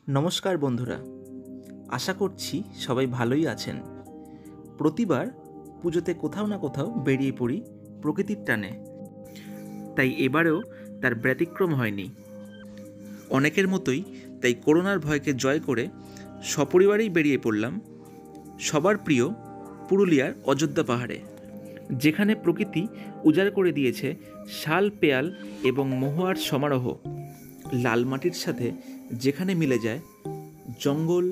নমস্কার বন্ধুরা, আশা করছি সবাই ভালোই আছেন। প্রতিবার পুজোতে কোথাও না কোথাও বেরিয়ে পড়ি প্রকৃতির টানে, তাই এবারেও তার ব্যতিক্রম হয়নি। অনেকের মতোই তাই করোনার ভয়কে জয় করে সপরিবারেই বেরিয়ে পড়লাম সবার প্রিয় পুরুলিয়ার অযোধ্যা পাহাড়ে, যেখানে প্রকৃতি উজাড় করে দিয়েছে শাল পেয়াল এবং মহুয়ার সমারোহ। লাল মাটির সাথে যেখানে মিলে যায় জঙ্গল,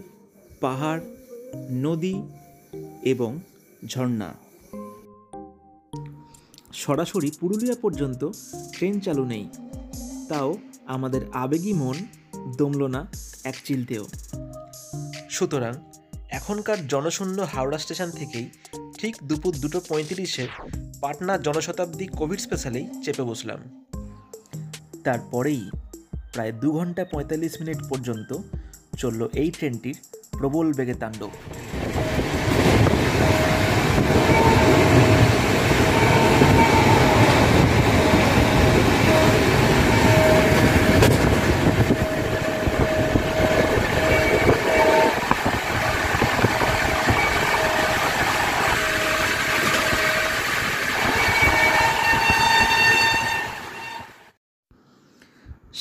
পাহাড়, নদী এবং ঝর্ণা। সরাসরি পুরুলিয়া পর্যন্ত ট্রেন চালু নেই, তাও আমাদের আবেগী মন দমল না এক চিলতেও। সুতরাং এখনকার জনশূন্য হাওড়া স্টেশন থেকেই ঠিক দুপুর 2:35 পাটনা জনশতাব্দী কোভিড স্পেশালেই চেপে বসলাম। তারপরেই প্রায় 2 ঘন্টা 45 মিনিট পর্যন্ত চলল এই ট্রেনটির প্রবল বেগে তাণ্ডব।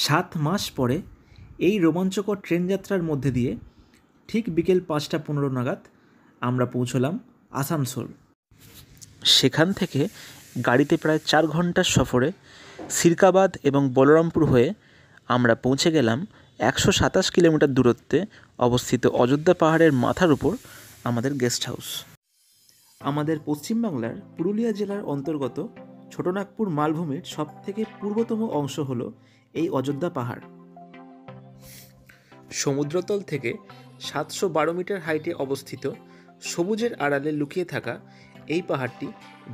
সাত মাস পরে এই রোমাঞ্চকর ট্রেন যাত্রার মধ্যে দিয়ে ঠিক বিকেল 5:15 নাগাদ আমরা পৌঁছলাম আসানসোল। সেখান থেকে গাড়িতে প্রায় 4 ঘন্টার সফরে সিরকাবাদ এবং বলরামপুর হয়ে আমরা পৌঁছে গেলাম 127 কিলোমিটার দূরত্বে অবস্থিত অযোধ্যা পাহাড়ের মাথার উপর আমাদের গেস্ট হাউস। আমাদের পশ্চিমবাংলার পুরুলিয়া জেলার অন্তর্গত ছোটনাগপুর মালভূমির সবথেকে পূর্বতম অংশ হল এই অযোধ্যা পাহাড়। সমুদ্রতল থেকে 712 মিটার হাইটে অবস্থিত সবুজের আড়ালে লুকিয়ে থাকা এই পাহাড়টি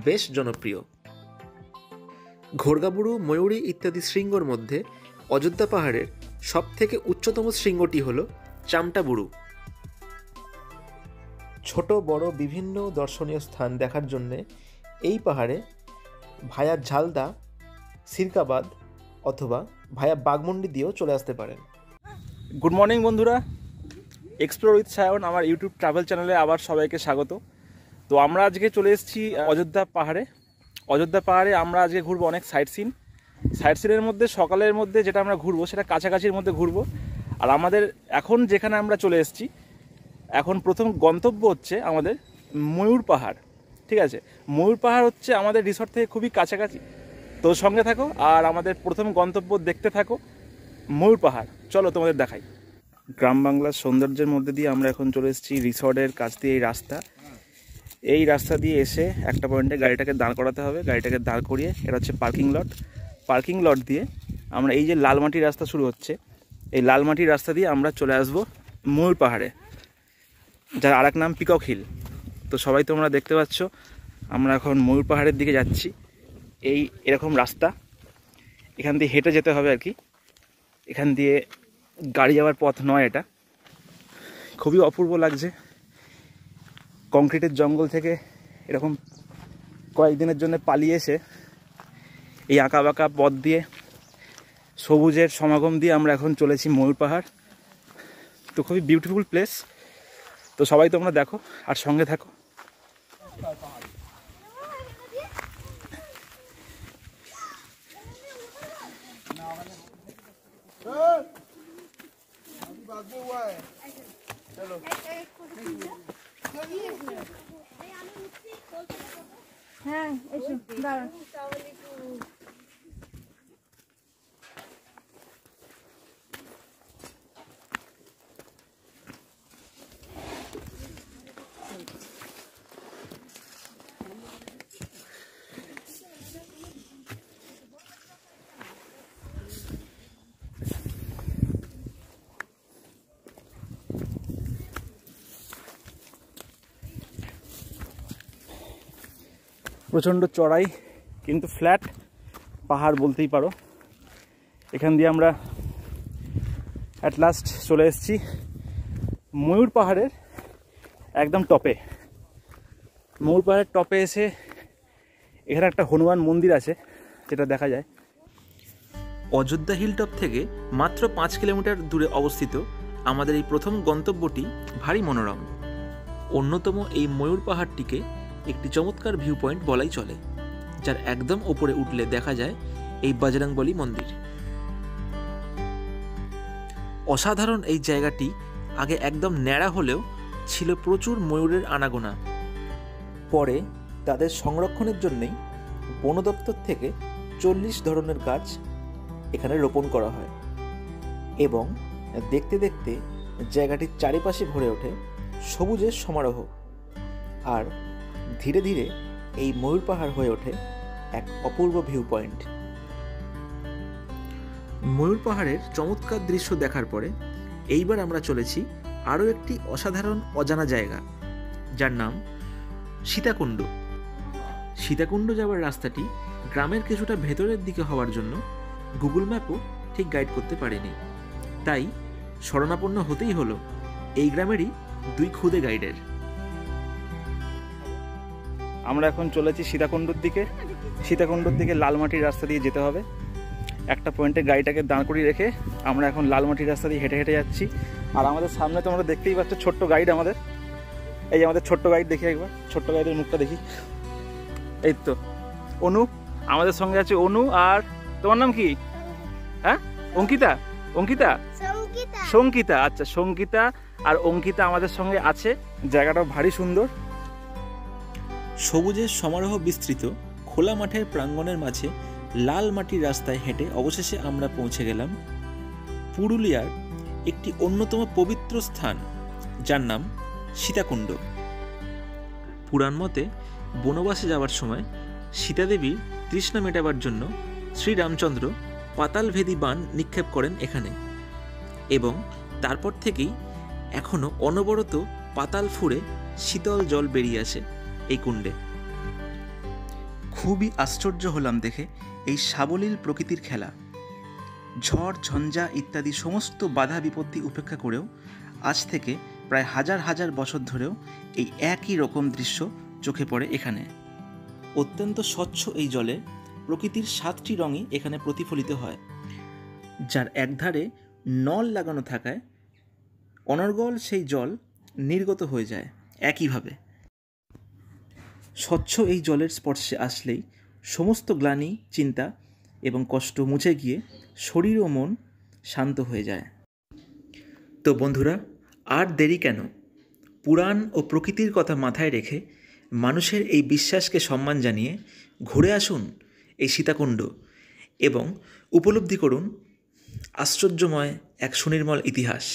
বেশ জনপ্রিয়। ঘোরগাবুড়ু, ময়ূরী ইত্যাদি শৃঙ্গর মধ্যে অযোধ্যা পাহাড়ের সবথেকে উচ্চতম শৃঙ্গটি হল চামটাবুরু। ছোট বড় বিভিন্ন দর্শনীয় স্থান দেখার জন্যে এই পাহাড়ে ভায়া ঝালদা, সিরকাবাদ অথবা ভায়া বাগমুন্ডি দিয়েও চলে আসতে পারেন। গুড মর্নিং বন্ধুরা, এক্সপ্লোর উইথ সায়ন আমার ইউটিউব ট্রাভেল চ্যানেলে আবার সবাইকে স্বাগত। তো আমরা আজকে চলে এসেছি অযোধ্যা পাহাড়ে। অযোধ্যা পাহাড়ে আমরা আজকে ঘুরবো অনেক সাইট সিনের মধ্যে সকালের মধ্যে যেটা আমরা ঘুরবো সেটা কাছাকাছির মধ্যে ঘুরবো। আর আমাদের এখন যেখানে আমরা চলে এসেছি, এখন প্রথম গন্তব্য হচ্ছে আমাদের ময়ূর পাহাড়। ঠিক আছে, ময়ূর পাহাড় হচ্ছে আমাদের রিসর্ট থেকে খুবই কাছাকাছি। তো সঙ্গে থাকো আর আমাদের প্রথম গন্তব্য দেখতে থাকো, ময়ূর পাহাড়। চলো তোমাদের দেখাই। গ্রাম বাংলার সৌন্দর্যের মধ্যে দিয়ে আমরা এখন চলে এসেছি রিসর্টের কাছ দিয়ে। এই রাস্তা দিয়ে এসে একটা পয়েন্টে গাড়িটাকে দাঁড় করাতে হবে। গাড়িটাকে দাঁড় করিয়ে, এটা হচ্ছে পার্কিং লট দিয়ে আমরা এই যে লালমাটির রাস্তা শুরু হচ্ছে, এই লালমাটির রাস্তা দিয়ে আমরা চলে আসবো ময়ূর পাহাড়ে, যার আরেক নাম পিকক হিল। তো সবাই তোমরা দেখতে পাচ্ছ আমরা এখন ময়ূর পাহাড়ের দিকে যাচ্ছি। এরকম রাস্তা, এখান দিয়ে হেঁটে যেতে হবে আর কি। এখান দিয়ে গাড়ি যাওয়ার পথ নয়, এটা খুবই অপূর্ব লাগছে। কংক্রিটের জঙ্গল থেকে এরকম কয়েকদিনের জন্য পালিয়ে এসে এই আঁকা বাঁকা পথ দিয়ে সবুজের সমাগম দিয়ে আমরা এখন চলেছি ময়ূর পাহাড়। তো খুবই বিউটিফুল প্লেস। তো সবাই তোমরা দেখো আর সঙ্গে থাকো। হ্যাঁ এসো দাঁড়া। প্রচণ্ড চড়াই কিন্তু ফ্ল্যাট পাহাড় বলতেই পারো। এখান দিয়ে আমরা অ্যাট লাস্ট চলে এসেছি ময়ূর পাহাড়ের একদম টপে। ময়ূর পাহাড়ের টপে এসে এখানে একটা হনুমান মন্দির আছে যেটা দেখা যায়। অযোধ্যা হিলটপ থেকে মাত্র 5 কিলোমিটার দূরে অবস্থিত আমাদের এই প্রথম গন্তব্যটি ভারী মনোরম। অন্যতম এই ময়ূর পাহাড়টিকে একটি চমৎকার ভিউ পয়েন্ট বলাই চলে, যার একদম ওপরে উঠলে দেখা যায় এই বজরংবলী মন্দির। অসাধারণ এই জায়গাটি আগে একদম ন্যাড়া হলেও ছিল প্রচুর ময়ূরের আনাগোনা। পরে তাদের সংরক্ষণের জন্যই বন দপ্তর থেকে 40 ধরনের গাছ এখানে রোপণ করা হয় এবং দেখতে দেখতে জায়গাটির চারিপাশে ভরে ওঠে সবুজের সমারোহ। আর ধীরে ধীরে এই ময়ূর পাহাড় হয়ে ওঠে এক অপূর্ব ভিউ পয়েন্ট। ময়ূর পাহাড়ের চমৎকার দৃশ্য দেখার পরে এইবার আমরা চলেছি আরও একটি অসাধারণ অজানা জায়গা, যার নাম সীতাকুণ্ড। সীতাকুণ্ড যাওয়ার রাস্তাটি গ্রামের কিছুটা ভেতরের দিকে হওয়ার জন্য গুগল ম্যাপও ঠিক গাইড করতে পারেনি, তাই শরণাপন্ন হতেই হলো এই গ্রামেরই 2 খুদে গাইডের। আমরা এখন চলেছি সীতাকুণ্ডর দিকে। সীতাকুণ্ডর দিকে লালমাটির রাস্তা দিয়ে যেতে হবে। একটা পয়েন্টে গাড়িটাকে দাঁড় করিয়ে রেখে আমরা এখন লালমাটির রাস্তা দিয়ে হেঁটে হেঁটে যাচ্ছি। আর আমাদের সামনে তো আমরা দেখতেই পাচ্ছ ছোট্ট গাইড আমাদের। এই যে আমাদের ছোট্ট গাইড, দেখি একবার ছোট্ট গাইডের মুখটা দেখি। এই তো অনু আমাদের সঙ্গে আছে। অনু, আর তোমার নাম কি? হ্যাঁ, অঙ্কিতা। অঙ্কিতা, সঙ্কিতা। আচ্ছা, সঙ্কিতা আর অঙ্কিতা আমাদের সঙ্গে আছে। জায়গাটা ভারী সুন্দর। সবুজের সমারোহ বিস্তৃত খোলা মাঠের প্রাঙ্গণের মাঝে লাল মাটির রাস্তায় হেঁটে অবশেষে আমরা পৌঁছে গেলাম পুরুলিয়ার একটি অন্যতম পবিত্র স্থান, যার নাম সীতাকুণ্ড। পুরাণ মতে বনবাসে যাওয়ার সময় সীতাদেবীর তৃষ্ণা মেটাবার জন্য শ্রীরামচন্দ্র পাতালভেদী বাণ নিক্ষেপ করেন এখানে, এবং তারপর থেকেই এখনও অনবরত পাতাল ফুঁড়ে শীতল জল বেরিয়ে আসে এই কুণ্ডে। খুবই আশ্চর্য হলাম দেখে এই সাবলীল প্রকৃতির খেলা। ঝড় ঝঞ্ঝা ইত্যাদি সমস্ত বাধা বিপত্তি উপেক্ষা করেও আজ থেকে প্রায় হাজার হাজার বছর ধরেও এই একই রকম দৃশ্য চোখে পড়ে এখানে। অত্যন্ত স্বচ্ছ এই জলে প্রকৃতির 7টি রঙই এখানে প্রতিফলিত হয়, যার একধারে নল লাগানো থাকায় অনর্গল সেই জল নির্গত হয়ে যায় একইভাবে। স্বচ্ছ এই জলের স্পর্শে আসলেই সমস্ত গ্লানি, চিন্তা এবং কষ্ট মুছে গিয়ে শরীর ও মন শান্ত হয়ে যায়। তো বন্ধুরা, আর দেরি কেন? পুরাণ ও প্রকৃতির কথা মাথায় রেখে মানুষের এই বিশ্বাসকে সম্মান জানিয়ে ঘুরে আসুন এই সীতাকুণ্ড এবং উপলব্ধি করুন আশ্চর্যময় এক সুনির্মল ইতিহাস।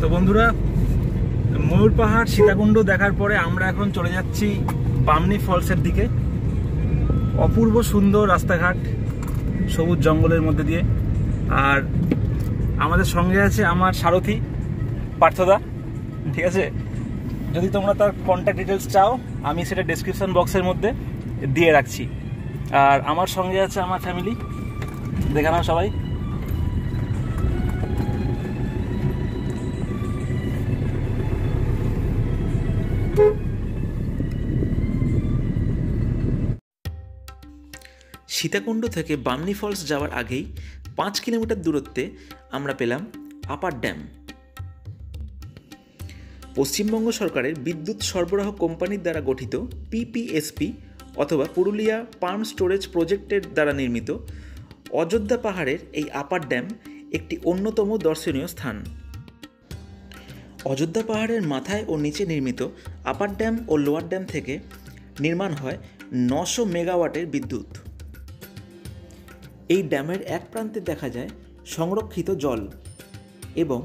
তো বন্ধুরা, ময়ূর পাহাড় সীতাকুণ্ড দেখার পরে আমরা এখন চলে যাচ্ছি বামনি ফলসের দিকে। অপূর্ব সুন্দর রাস্তাঘাট সবুজ জঙ্গলের মধ্যে দিয়ে। আর আমাদের সঙ্গে আছে আমার সারথি পার্থদা, ঠিক আছে? যদি তোমরা তার কন্ট্যাক্ট ডিটেলস চাও আমি সেটা ডেসক্রিপশন বক্সের মধ্যে দিয়ে রাখছি। আর আমার সঙ্গে আছে আমার ফ্যামিলি, দেখে নাও সবাই। সীতাকুণ্ড থেকে বামনি ফলস যাওয়ার আগেই 5 কিলোমিটার দূরত্বে আমরা পেলাম আপার ড্যাম। পশ্চিমবঙ্গ সরকারের বিদ্যুৎ সরবরাহ কোম্পানির দ্বারা গঠিত পিপিএসপি অথবা পুরুলিয়া পাম্প স্টোরেজ প্রজেক্টের দ্বারা নির্মিত অযোধ্যা পাহাড়ের এই আপার ড্যাম একটি অন্যতম দর্শনীয় স্থান। অযোধ্যা পাহাড়ের মাথায় ও নিচে নির্মিত আপার ড্যাম ও লোয়ার ড্যাম থেকে নির্মাণ হয় 900 মেগাওয়াটের বিদ্যুৎ। এই ড্যামের এক প্রান্তে দেখা যায় সংরক্ষিত জল এবং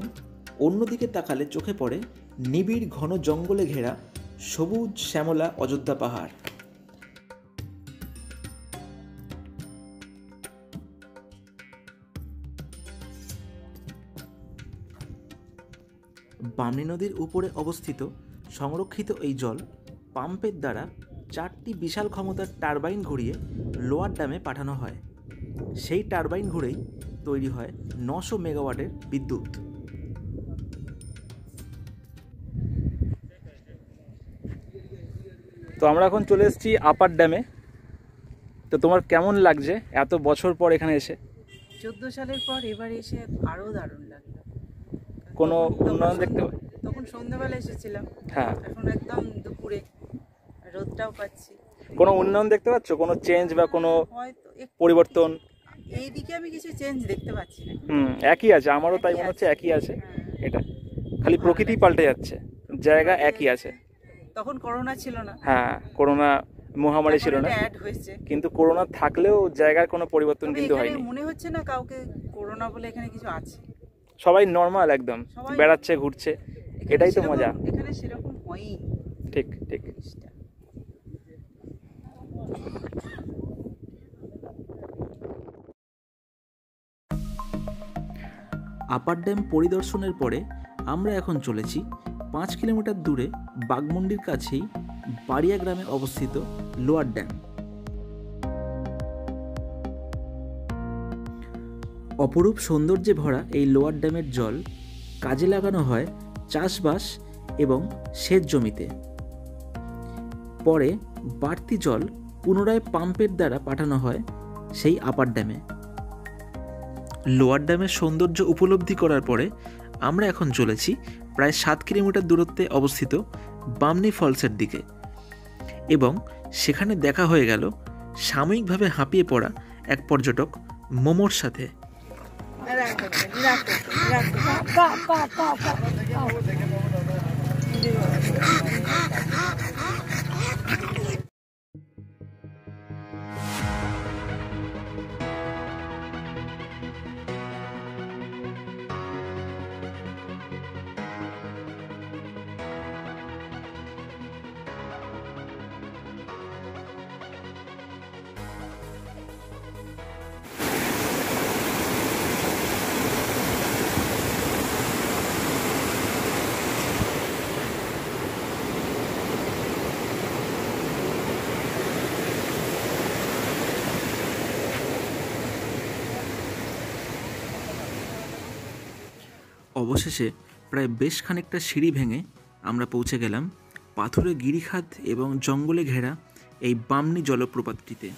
অন্যদিকে তাকালে চোখে পড়ে নিবিড় ঘন জঙ্গলে ঘেরা সবুজ শ্যামলা অযোধ্যা পাহাড়। বামনি নদীর উপরে অবস্থিত সংরক্ষিত এই জল পাম্পের দ্বারা 4টি বিশাল ক্ষমতার টারবাইন ঘুরিয়ে লোয়ার ড্যামে পাঠানো হয়। সেই টারবাইন ঘুরেই তৈরি হয় 900 মেগাওয়াটের বিদ্যুৎ। তো আমরা এখন চলে এসেছি আপার ড্যামে। তো তোমার কেমন লাগছে এত বছর পর এখানে এসে? 14 সালের পর এবার এসে আরো দারুণ লাগলো। কোনো উন্নয়ন দেখতে? তখন সন্ধ্যাবেলা এসেছিলাম, হ্যাঁ, এখন একদম দুপুরে রোদটাও পাচ্ছি। কোনো উন্নয়ন দেখতে পাচ্ছ? কোনো চেঞ্জ বা কোনো হয়তো পরিবর্তন? এইদিকে আমি কিছু চেঞ্জ দেখতে পাচ্ছি না। একই আছে, আমারও তাই মনে হচ্ছে একই আছে। এটা খালি প্রকৃতি পাল্টে যাচ্ছে, জায়গা একই আছে। তখন করোনা ছিল না, হ্যাঁ, করোনা মহামারী ছিল না, অ্যাড হয়েছে, কিন্তু করোনা থাকলেও জায়গার কোনো পরিবর্তন তবে কিন্তু এখানে হয়নি। মনে হচ্ছে না কাউকে করোনা বলে এখানে কিছু আছে। সবাই নর্মাল, একদম সবাই বেড়াচ্ছে, ঘুরছে, এখানে এটাই তো সেরকম- মজা। এখানে সেরকম হয়ই ঠিক ঠিক। জিনিসটা। আপার ড্যাম পরিদর্শনের পরে আমরা এখন চলেছি 5 কিলোমিটার দূরে বাগমুন্ডির কাছেই বাড়িয়া গ্রামে অবস্থিত লোয়ার ড্যাম। অপরূপ সৌন্দর্যে ভরা এই লোয়ার ড্যামের জল কাজে লাগানো হয় চাষবাস এবং সেচ জমিতে। পরে বাড়তি জল পুনরায় পাম্পের দ্বারা পাঠানো হয় সেই আপার ড্যামে। লোয়ার ড্যামের সৌন্দর্য উপলব্ধি করার পরে আমরা এখন চলেছি প্রায় 7 কিলোমিটার দূরত্বে অবস্থিত বামনি ফলসের দিকে এবং সেখানে দেখা হয়ে গেল সাময়িকভাবে হাঁপিয়ে পড়া এক পর্যটক মোমোর সাথে। অবশেষে প্রায় বেশ খানিকটা সিঁড়ি ভেঙে আমরা পৌঁছে গেলাম পাথুরে গিরিখাত এবং জঙ্গলে ঘেরা এই বামনি জলপ্রপাতটিতে।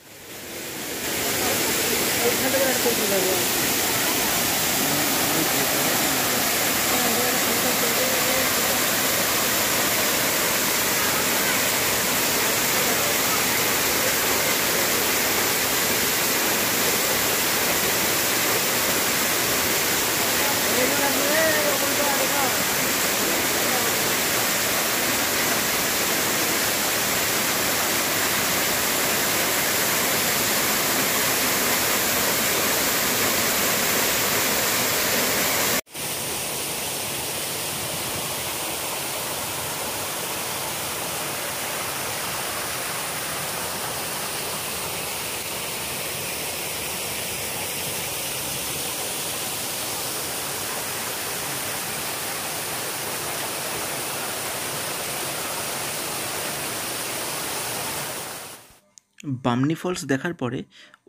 বামনি ফলস দেখার পরে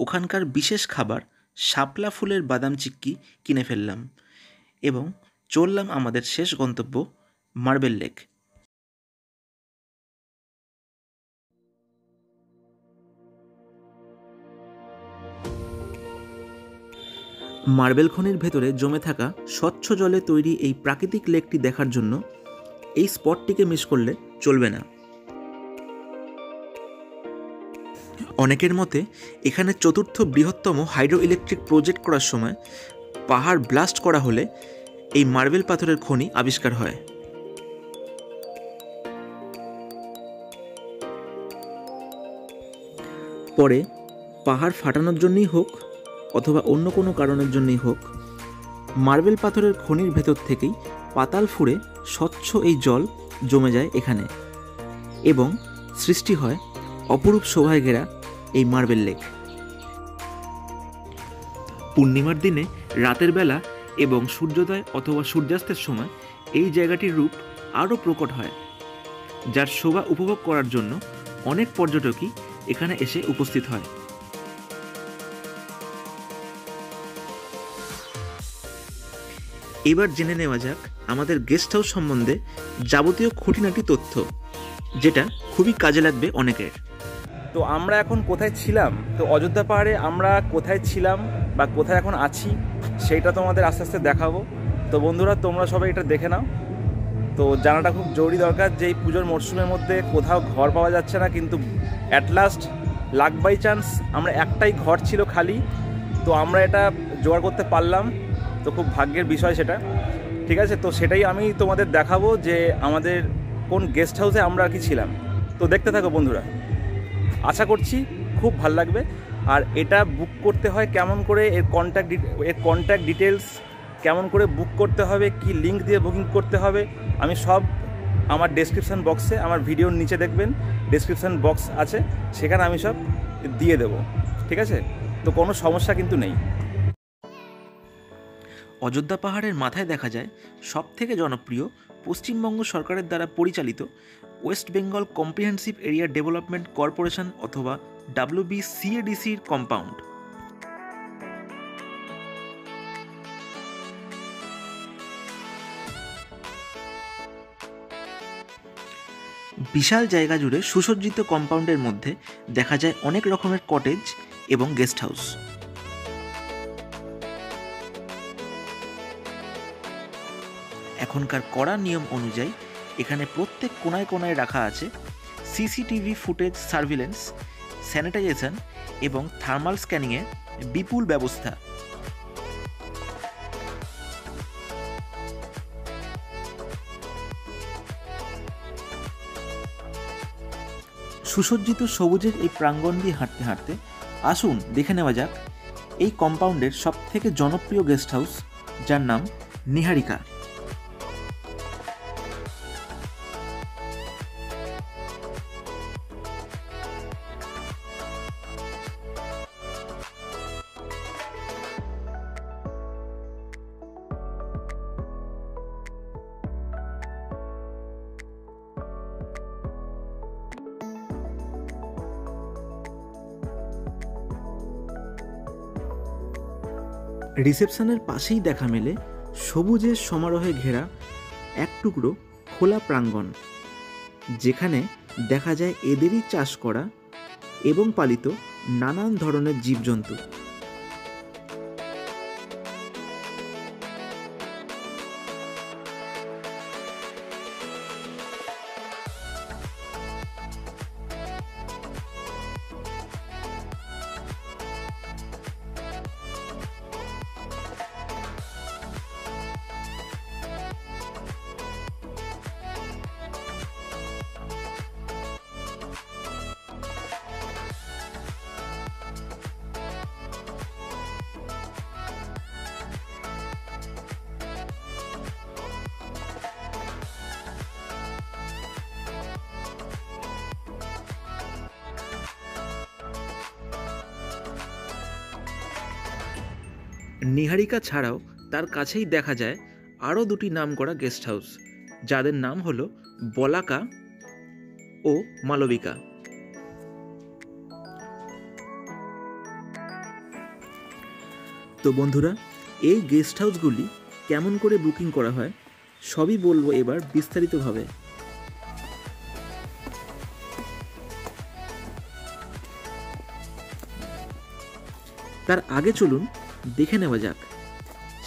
ওখানকার বিশেষ খাবার শাপলা ফুলের বাদাম চিক্কি কিনে ফেললাম এবং চললাম আমাদের শেষ গন্তব্য মার্বেল লেক। মার্বেল খনির ভেতরে জমে থাকা স্বচ্ছ জলে তৈরি এই প্রাকৃতিক লেকটি দেখার জন্য এই স্পটটিকে মিস করলে চলবে না। অনেকের মতে এখানে চতুর্থ বৃহত্তম হাইড্রো ইলেকট্রিক প্রজেক্ট করার সময় পাহাড় ব্লাস্ট করা হলে এই মার্বেল পাথরের খনি আবিষ্কার হয়। পরে পাহাড় ফাটানোর জন্যই হোক অথবা অন্য কোনো কারণের জন্যই হোক, মার্বেল পাথরের খনির ভেতর থেকেই পাতাল ফুঁড়ে স্বচ্ছ এই জল জমে যায় এখানে এবং সৃষ্টি হয় অপরূপ শোভায় ঘেরা এই মার্বেল লেক। পূর্ণিমার দিনে রাতের বেলা এবং সূর্যোদয় অথবা সূর্যাস্তের সময় এই জায়গাটির রূপ আরও প্রকট হয়, যার শোভা উপভোগ করার জন্য অনেক পর্যটকই এখানে এসে উপস্থিত হয়। এবার জেনে নেওয়া যাক আমাদের গেস্ট হাউস সম্বন্ধে যাবতীয় খুঁটিনাটি তথ্য, যেটা খুবই কাজে লাগবে অনেকের। তো আমরা এখন কোথায় ছিলাম, তো অযোধ্যা পাহাড়ে আমরা কোথায় ছিলাম বা কোথায় এখন আছি সেইটা তোমাদের আস্তে আস্তে দেখাবো। তো বন্ধুরা, তোমরা সবাই এটা দেখে নাও। তো জানাটা খুব জরুরি দরকার যে এই পুজোর মরশুমের মধ্যে কোথাও ঘর পাওয়া যাচ্ছে না, কিন্তু at last luck by chance আমরা একটাই ঘর ছিল খালি, তো আমরা এটা জোগাড় করতে পারলাম। তো খুব ভাগ্যের বিষয় সেটা, ঠিক আছে। তো সেটাই আমি তোমাদের দেখাবো যে আমাদের কোন গেস্ট হাউসে আমরা আর কি ছিলাম। তো দেখতে থাকো বন্ধুরা, আশা করছি খুব ভালো লাগবে। আর এটা বুক করতে হয় কেমন করে, এর কন্ট্যাক্ট ডিটেলস কেমন করে বুক করতে হবে, কি লিঙ্ক দিয়ে বুকিং করতে হবে, আমি সব আমার ডেসক্রিপশান বক্সে, আমার ভিডিওর নিচে দেখবেন ডেসক্রিপশান বক্স আছে, সেখানে আমি সব দিয়ে দেবো, ঠিক আছে। তো কোনো সমস্যা কিন্তু নেই। অযোধ্যা পাহাড়ের মাথায় দেখা যায় সবথেকে জনপ্রিয় পশ্চিমবঙ্গ সরকারের দ্বারা পরিচালিত West Bengal comprehensive area development corporation অথবা WBCADCর কম্পাউন্ড। বিশাল জায়গা জুড়ে সুসজ্জিত কম্পাউন্ডের মধ্যে দেখা যায় অনেক রকমের কটেজ এবং গেস্ট হাউস। এখনকার কড়া নিয়ম অনুযায়ী এখানে প্রত্যেক কোনায় কোনায় রাখা আছে সিসিটিভি ফুটেজ সার্ভিলেন্স, স্যানিটাইজেশন এবং থার্মাল স্ক্যানিংয়ের বিপুল ব্যবস্থা। সুসজ্জিত সবুজের এই প্রাঙ্গণ দিয়ে হাঁটতে হাঁটতে আসুন দেখে নেওয়া যাক এই কম্পাউন্ডের সবথেকে জনপ্রিয় গেস্ট হাউস, যার নাম নিহারিকা। রিসেপশনের পাশেই দেখা মেলে সবুজের সমারোহে ঘেরা এক টুকরো খোলা প্রাঙ্গণ, যেখানে দেখা যায় এদেরই চাষ করা এবং পালিত নানান ধরনের জীবজন্তু। নিহারিকা ছাড়াও তার কাছেই দেখা যায় আরও দুটি নামকরা গেস্ট হাউস, যাদের নাম হলো বলাকা ও মালবিকা। তো বন্ধুরা, এই গেস্ট হাউসগুলি কেমন করে বুকিং করা হয় সবই বলবো এবার বিস্তারিতভাবে। তার আগে চলুন দেখে নেওয়া যাক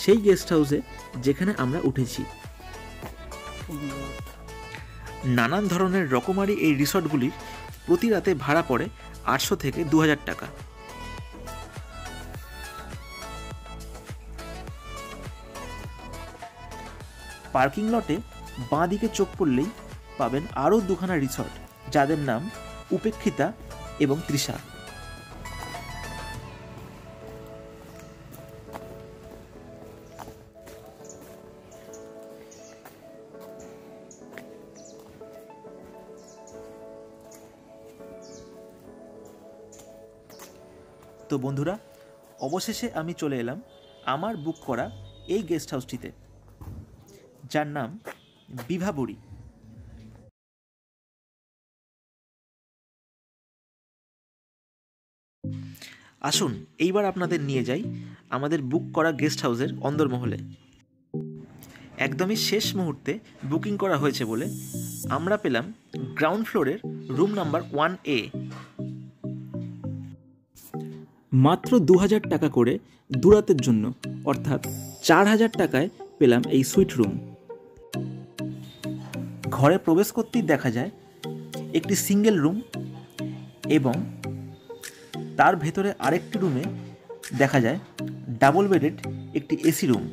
সেই গেস্ট হাউসে যেখানে আমরা উঠেছি। নানান ধরনের রকমারি এই রিসর্টগুলির প্রতি রাতে ভাড়া পড়ে 800 থেকে 2000 টাকা। পার্কিং লটে বাঁ দিকে চোখ পড়লেই পাবেন আরও দুখানা রিসর্ট, যাদের নাম উপেক্ষিতা এবং তৃষা। তো বন্ধুরা, অবশেষে আমি চলে এলাম আমার বুক করা এই গেস্ট হাউসটিতে, যার নাম বিভাবরী। আসুন এইবার আপনাদের নিয়ে যাই আমাদের বুক করা গেস্ট হাউসের অন্দরমহলে। একদমই শেষ মুহূর্তে বুকিং করা হয়েছে বলে আমরা পেলাম গ্রাউন্ড ফ্লোরের রুম নাম্বার 1A। মাত্র 2000 টাকা করে দুরাতের জন্য, অর্থাৎ 4000 টাকায় পেলাম এই সুইট রুম। ঘরে প্রবেশ করতেই দেখা যায় একটি সিঙ্গেল রুম এবং তার ভেতরে আরেকটি রুমে দেখা যায় ডাবল বেডেড একটি এসি রুম।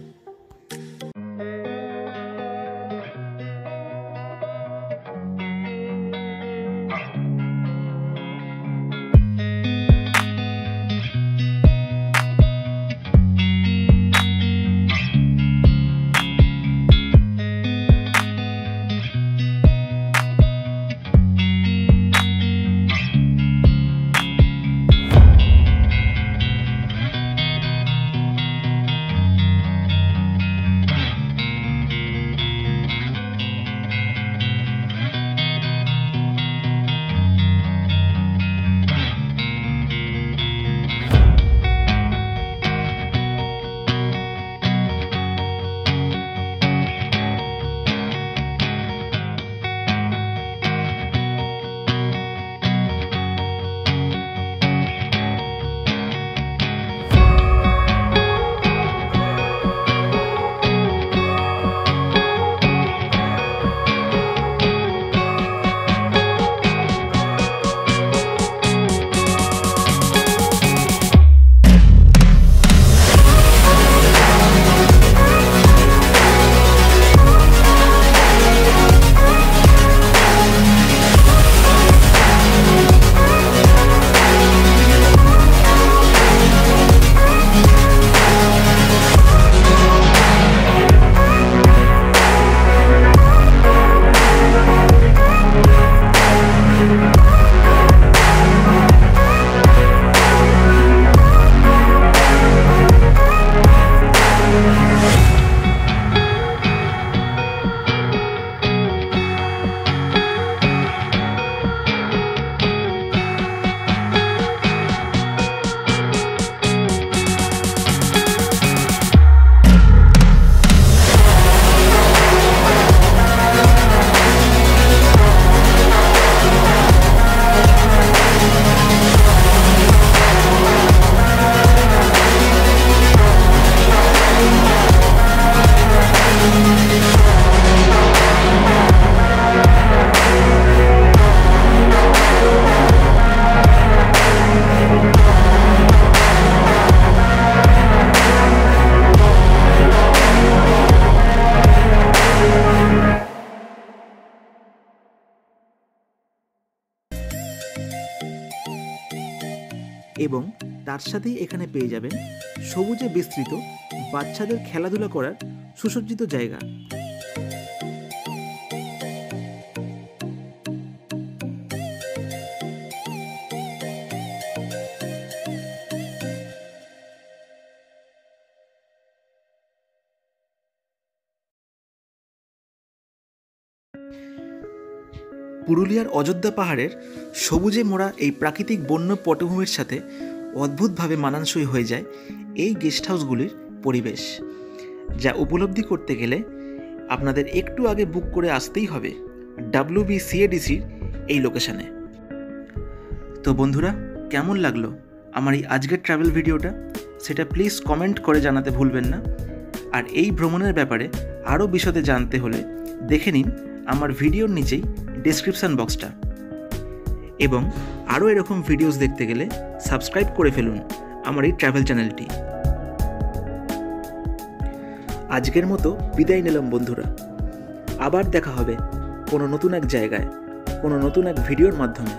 এবং তার সাথেই এখানে পেয়ে যাবেন সবুজে বিস্তৃত বাচ্চাদের খেলাধুলা করার সুসজ্জিত জায়গা। পুরুলিয়ার অযোধ্যা পাহাড়ের সবুজে মোড়া এই প্রাকৃতিক বন্য পটভূমির সাথে অদ্ভুতভাবে মানানসই হয়ে যায় এই গেস্ট হাউসগুলির পরিবেশ, যা উপলব্ধি করতে গেলে আপনাদের একটু আগে বুক করে আসতেই হবে WBCADCর এই লোকেশানে। তো বন্ধুরা, কেমন লাগলো আমার এই আজকের ট্রাভেল ভিডিওটা, সেটা প্লিজ কমেন্ট করে জানাতে ভুলবেন না। আর এই ভ্রমণের ব্যাপারে আরও বিশদে জানতে হলে দেখে নিন আমার ভিডিওর নিচেই ডেসক্রিপশান বক্সটা, এবং আরও এরকম ভিডিওস দেখতে গেলে সাবস্ক্রাইব করে ফেলুন আমার এই ট্রাভেল চ্যানেলটি। আজকের মতো বিদায় নিলাম বন্ধুরা, আবার দেখা হবে কোনো নতুন এক জায়গায়, কোনো নতুন এক ভিডিওর মাধ্যমে।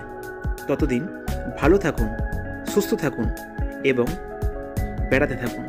ততদিন ভালো থাকুন, সুস্থ থাকুন এবং বেড়াতে থাকুন।